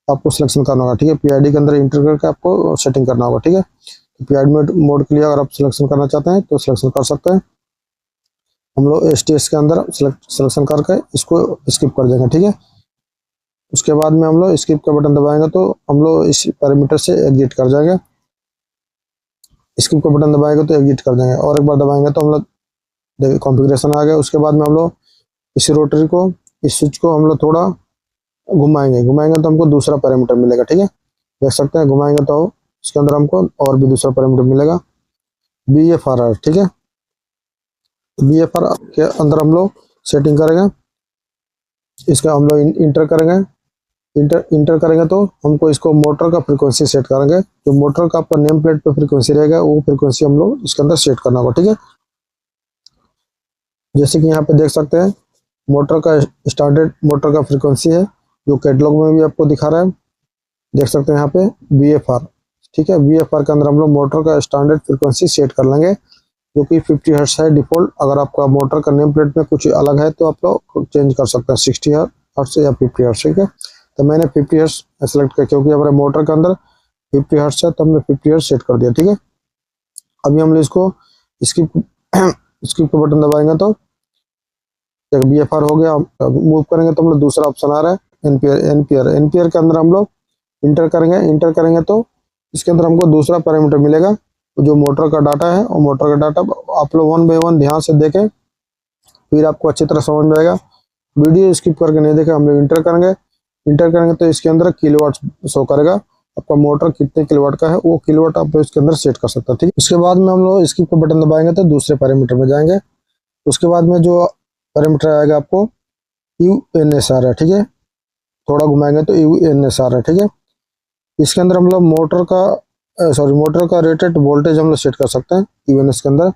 आपको सिलेक्शन करना होगा, ठीक है। PID के अंदर इंटर करके आपको सेटिंग करना होगा, ठीक है। तो PID मोड के लिए अगर आप सिलेक्शन करना चाहते हैं तो सिलेक्शन कर सकते हैं। हम लोग STS के अंदर सिलेक्शन करके इसको स्किप कर देंगे, ठीक है। उसके बाद में हम लोग स्किप का बटन दबाएंगे तो हम लोग इस पैरामीटर से एग्जिट कर जाएंगे। स्किप का बटन दबाएंगे तो एग्जिट कर देंगे और एक बार दबाएंगे तो हम लोग देखिए कॉन्फ़िगरेशन आ गया। उसके बाद में हम लोग इस रोटरी को, इस स्विच को हम लोग थोड़ा घुमाएंगे तो हमको दूसरा पैरामीटर मिलेगा, ठीक है। देख सकते हैं घुमाएंगे तो इसके अंदर हमको और भी दूसरा पैरामीटर मिलेगा, BFR, ठीक है। BFR के अंदर हम लोग सेटिंग करेंगे, इसका हम लोग इंटर करेंगे तो हमको इसको मोटर का फ्रीक्वेंसी सेट करेंगे। जो मोटर का आपका नेम प्लेट पे फ्रीक्वेंसी रहेगा वो फ्रीक्वेंसी हम लोग इसके अंदर सेट करना होगा, ठीक है। जैसे कि यहाँ पे देख सकते हैं मोटर का स्टैंडर्ड मोटर का फ्रीक्वेंसी है, जो कैटलॉग में भी आपको दिखा रहा है, देख सकते हैं यहाँ पे VFR। ठीक है, VFR के अंदर हम लोग मोटर का स्टैंडर्ड फ्रीक्वेंसी सेट कर लेंगे, जो कि 50 हर्ट्ज है डिफ़ॉल्ट। अगर आपका मोटर का नेम प्लेट में कुछ अलग है तो आप लोग चेंज कर सकते हैं 60 हर्ट्ज या 50 हर्ट्ज। ठीक है, तो मैंने 50 हर्ट्ज सेलेक्ट किया क्योंकि हमारे मोटर के अंदर 50 हर्ट्ज है, तो हमने 50 हर्ट्ज सेट कर दिया। ठीक है, अभी हम लोग इसको स्किप स्किप का बटन दबाएंगे तो VFR हो गया। मूव करेंगे तो हम लोग दूसरा ऑप्शन आ रहा है एनपीआर के अंदर हम लोग इंटर करेंगे तो इसके अंदर हमको दूसरा पैरामीटर मिलेगा, जो मोटर का डाटा है। और मोटर का डाटा आप लोग 1 बाय 1 ध्यान से देखें, फिर आपको अच्छी तरह समझ में आएगा। वीडियो स्किप करके नहीं देखें। हम लोग इंटर करेंगे तो इसके अंदर किलोवाट शो करेगा, आपका मोटर कितने किलोवाट का है वो किलोवाट आप इसके अंदर सेट कर सकते हैं। ठीक है, उसके बाद में हम लोग स्किप का बटन दबाएंगे तो दूसरे पैरामीटर में जाएंगे। उसके बाद में जो पैरामीटर आएगा आपको UNSR है। ठीक है, थोड़ा घुमाएंगे तो UNSR है। ठीक है, इसके अंदर हम लोग मोटर का रेटेड वोल्टेज हम लोग सेट कर सकते हैं। UNS के अंदर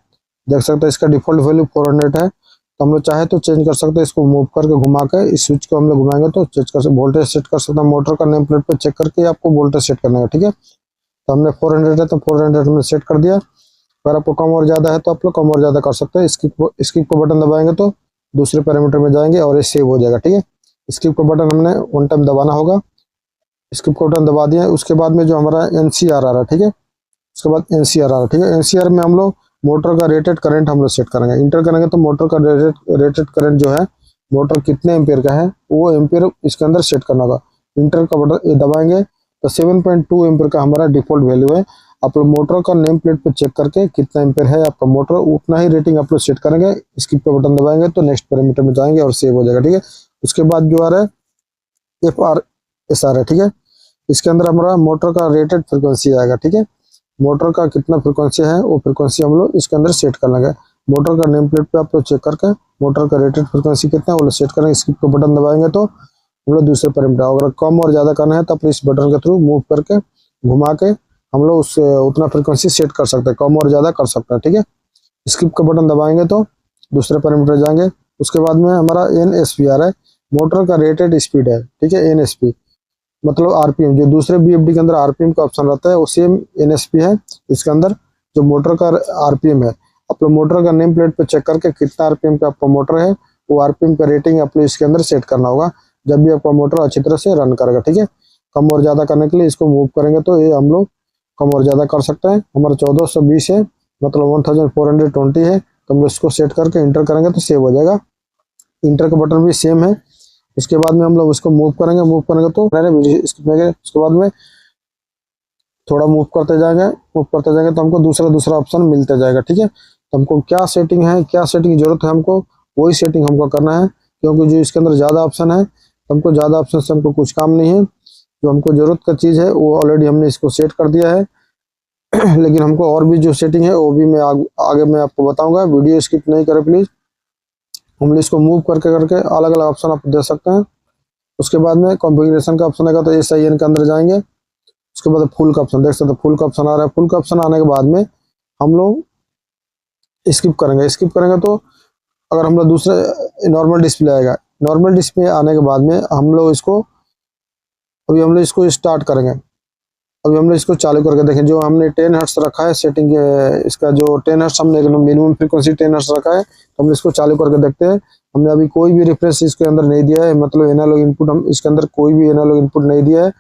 देख सकते हैं इसका डिफॉल्ट वैल्यू 400 है, तो हम लोग चाहे तो चेंज कर सकते हैं। इसको मूव करके घुमा के इस स्विच को हम लोग घुमाएंगे तो चेंज कर वोल्टेज सेट कर सकते हैं। मोटर का नेम प्लेट पर चेक करके आपको वोल्टेज सेट करना है। ठीक है, तो हमने 400 है तो 400 हमने सेट कर दिया। अगर आपको कम और ज़्यादा है तो आप लोग कम और ज़्यादा कर सकते हैं। स्किप को बटन दबाएंगे तो दूसरे पैरामीटर में जाएंगे और ये सेव हो जाएगा। ठीक है, स्किप का बटन हमने 1 टाइम दबाना होगा। स्किप का बटन दबा दिया। उसके बाद में जो हमारा NCR आ रहा है, ठीक है, उसके बाद NCR आ रहा है। ठीक है, NCR में हम लोग मोटर का रेटेड करंट हम लोग सेट करेंगे। इंटर करेंगे तो मोटर का रेटेड करंट जो है, मोटर कितने एम्पियर का है वो एम्पियर इसके अंदर सेट करना होगा। इंटर का बटन दबाएंगे तो 7.2 एम्पियर का हमारा डिफॉल्ट वैल्यू है। आप लोग मोटर का नेम प्लेट पर चेक करके कितना एम्पियर है आपका मोटर, उतना ही रेटिंग आप लोग सेट करेंगे। स्किप का बटन दबाएंगे तो नेक्स्ट पैरामीटर में जाएंगे और सेव हो जाएगा। ठीक है, उसके बाद जो आ रहा है FRSR है। ठीक है, इसके अंदर हमारा मोटर का रेटेड फ्रीक्वेंसी आएगा। ठीक है, मोटर का कितना फ्रीक्वेंसी है वो फ्रीक्वेंसी हम लोग इसके अंदर सेट कर लेंगे। मोटर का नेम प्लेट पे आप लोग चेक करके मोटर का रेटेड फ्रीक्वेंसी कितना है वो सेट करेंगे। स्किप का बटन दबाएंगे तो हम लोग दूसरे पैरामीटर, अगर कम और ज़्यादा करना है तो अपने इस बटन के थ्रू मूव करके घुमा के हम लोग उस उतना फ्रीक्वेंसी सेट कर सकते हैं, कम और ज़्यादा कर सकते हैं। ठीक है, स्किप का बटन दबाएंगे तो दूसरे पैरामीटर जाएंगे। उसके बाद में हमारा NSP आ रहा है, मोटर का रेटेड स्पीड है। ठीक है, NSP मतलब RPM, जो दूसरे BFD के अंदर RPM का ऑप्शन रहता है वो सेम NSP है। इसके अंदर जो मोटर का RPM है, आप लोग मोटर का नेम प्लेट पे चेक करके कितना RPM का आपका मोटर है वो RPM का रेटिंग आप लोग इसके अंदर सेट करना होगा, जब भी आपका मोटर अच्छी तरह से रन करेगा। ठीक है, कम और ज़्यादा करने के लिए इसको मूव करेंगे तो ये हम लोग कम और ज़्यादा कर सकते हैं। हमारा 1420 है, मतलब 1420 है, तो हम लोग इसको सेट करके इंटर करेंगे तो सेव हो जाएगा। इंटर का बटन भी सेम है। उसके बाद में हम लोग उसको मूव करेंगे तो उसके बाद में थोड़ा मूव करते जाएंगे तो हमको दूसरा ऑप्शन मिलता जाएगा। ठीक है, तो हमको क्या सेटिंग की जरूरत है, हमको वही सेटिंग हमको करना है, क्योंकि जो इसके अंदर ज़्यादा ऑप्शन है तो हमको ज़्यादा ऑप्शन से हमको कुछ काम नहीं है। जो हमको ज़रूरत का चीज़ है वो ऑलरेडी हमने इसको सेट कर दिया है। लेकिन हमको और भी जो सेटिंग है वो भी मैं आगे मैं आपको बताऊंगा। वीडियो स्किप नहीं करें प्लीज़। हम लोग इसको मूव करके अलग अलग ऑप्शन आप दे सकते हैं। उसके बाद में कॉन्फ़िगरेशन का ऑप्शन आएगा तो SIN के अंदर जाएंगे। उसके बाद फुल का ऑप्शन देख सकते हैं, फुल का ऑप्शन आ रहा है। फुल का ऑप्शन आने के बाद में हम लोग स्किप करेंगे तो अगर हम लोग दूसरे नॉर्मल डिस्प्ले आएगा। नॉर्मल डिस्प्ले आने के बाद में हम लोग इसको स्टार्ट करेंगे। अभी हम लोग इसको चालू करके देखें। जो हमने 10 हर्ट्ज रखा है सेटिंग, इसका जो 10 हर्ट्ज हमने मिनिमम फ्रीक्वेंसी 10 हर्ट्ज रखा है, तो हम इसको चालू करके देखते हैं। हमने अभी कोई भी रेफरेंस इसके अंदर नहीं दिया है, मतलब एनालॉग इनपुट हम इसके अंदर कोई भी एनालॉग इनपुट नहीं दिया है।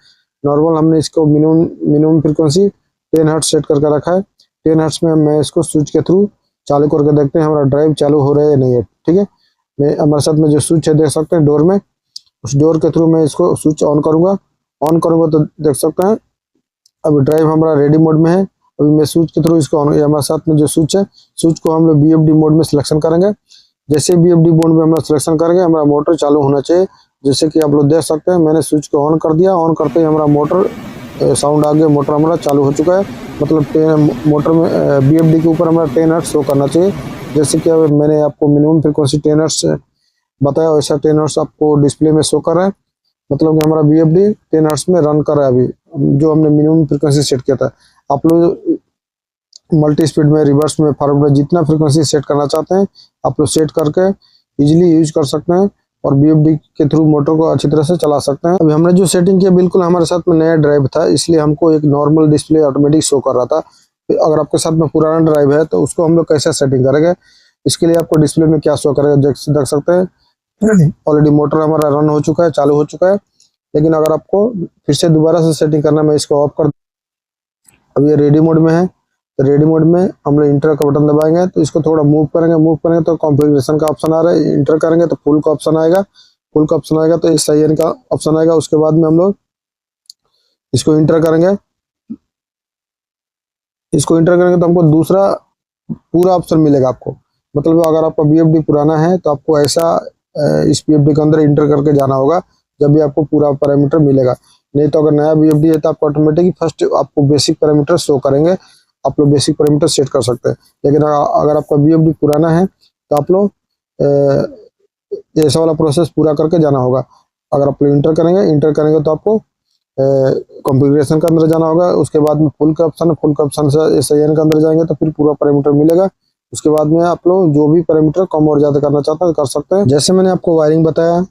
नॉर्मल हमने इसको मिनिमम फ्रीक्वेंसी 10 हर्ट्ज सेट करके रखा है। 10 हर्ट्ज में मैं इसको स्विच के थ्रू चालू करके देखते हैं हमारा ड्राइव चालू हो रहा है या नहीं है। ठीक है, मैं हमारे साथ में जो स्विच है देख सकते हैं डोर में, उस डोर के थ्रू मैं इसको स्विच ऑन करूँगा तो देख सकते हैं अभी ड्राइव हमारा रेडी मोड में है। अभी मैं स्विच के थ्रू इसको ऑन, हमारे साथ में जो स्विच है, स्विच को हम लोग BFD मोड में सिलेक्शन करेंगे। जैसे BFD मोड में हम लोग सिलेक्शन करेंगे हमारा मोटर चालू होना चाहिए। जैसे कि आप लोग देख सकते हैं मैंने स्विच को ऑन कर दिया। ऑन करते ही हमारा मोटर साउंड आ गया, मोटर हमारा चालू हो चुका है। मतलब मोटर में BFD के ऊपर हमारा 10 हर्ट्ज शो करना चाहिए। जैसे कि मैंने आपको मिनिमम फ्रिक्वेंसी 10 हर्ट्ज बताया, वैसा 10 हर्ट्ज आपको डिस्प्ले में शो कर रहा है। मतलब कि हमारा BFD 10 हर्ट्ज में रन कर रहा है अभी, जो हमने मिनिमम फ्रिक्वेंसी सेट किया था। आप लोग मल्टी स्पीड में, रिवर्स में, फॉरवर्ड में जितना फ्रिक्वेंसी सेट करना चाहते हैं आप लोग सेट करके इजीली यूज कर सकते हैं। और BFD के थ्रू मोटर को अच्छी तरह से चला सकते हैं। अभी हमने जो सेटिंग किया बिल्कुल हमारे साथ में नया ड्राइव था, इसलिए हमको एक नॉर्मल डिस्प्ले ऑटोमेटिक शो कर रहा था। अगर आपके साथ में पुराना ड्राइव है तो उसको हम लोग कैसे सेटिंग करेंगे, इसके लिए आपको डिस्प्ले में क्या शो करेगा देख सकते हैं। ऑलरेडी मोटर हमारा रन हो चुका है, चालू हो चुका है। लेकिन अगर आपको फिर से दोबारा से सेटिंग करना, मैं इसको ऑफ कर, अब ये रेडी मोड में है, तो रेडी मोड में हम लोग इंटर का बटन दबाएंगे तो इसको थोड़ा मूव करेंगे तो कॉन्फ़िगरेशन का ऑप्शन आ रहा है। इंटर करेंगे तो फुल का ऑप्शन आएगा, फुल का ऑप्शन आएगा तो SIN का ऑप्शन आएगा। उसके बाद में हम लोग इसको इंटर करेंगे, तो हमको दूसरा पूरा ऑप्शन मिलेगा आपको। मतलब अगर आपका BFD पुराना है तो आपको ऐसा इस BFD के अंदर इंटर करके जाना होगा, जब भी आपको पूरा पैरामीटर मिलेगा। नहीं तो अगर नया BFD है तो आपको ऑटोमेटिक फर्स्ट आपको बेसिक पैरामीटर शो करेंगे, आप लोग बेसिक पैरामीटर सेट कर सकते हैं। लेकिन अगर आपका BFD पुराना है तो आप लोग ऐसा वाला प्रोसेस पूरा करके जाना होगा। अगर आप लोग इंटर करेंगे तो आपको कॉन्फ़िगरेशन के अंदर जाना होगा। उसके बाद में फुल का ऑप्शन है, फुल का ऑप्शन से SIN के अंदर जाएंगे तो फिर पूरा पैरामीटर मिलेगा। उसके बाद में आप लोग जो भी पैरामीटर कम और ज़्यादा करना चाहते हैं कर सकते हैं। जैसे मैंने आपको वायरिंग बताया,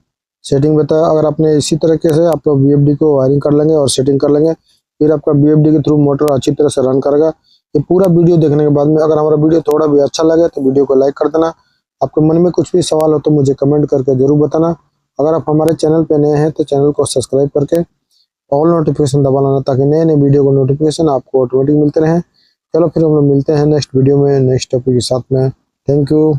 सेटिंग बताया, अगर आपने इसी तरीके से आप लोग BFD को वायरिंग कर लेंगे और सेटिंग कर लेंगे, फिर आपका BFD के थ्रू मोटर अच्छी तरह से रन करेगा। ये पूरा वीडियो देखने के बाद में अगर हमारा वीडियो थोड़ा भी अच्छा लगे तो वीडियो को लाइक कर देना। आपके मन में कुछ भी सवाल हो तो मुझे कमेंट करके जरूर बताना। अगर आप हमारे चैनल पे नए हैं तो चैनल को सब्सक्राइब करके ऑल नोटिफिकेशन दबा लेना, ताकि नए नए वीडियो को नोटिफिकेशन आपको ऑटोमेटिक मिलते रहें। चलो फिर हम लोग मिलते हैं नेक्स्ट वीडियो में नेक्स्ट टॉपिक के साथ में। Thank you.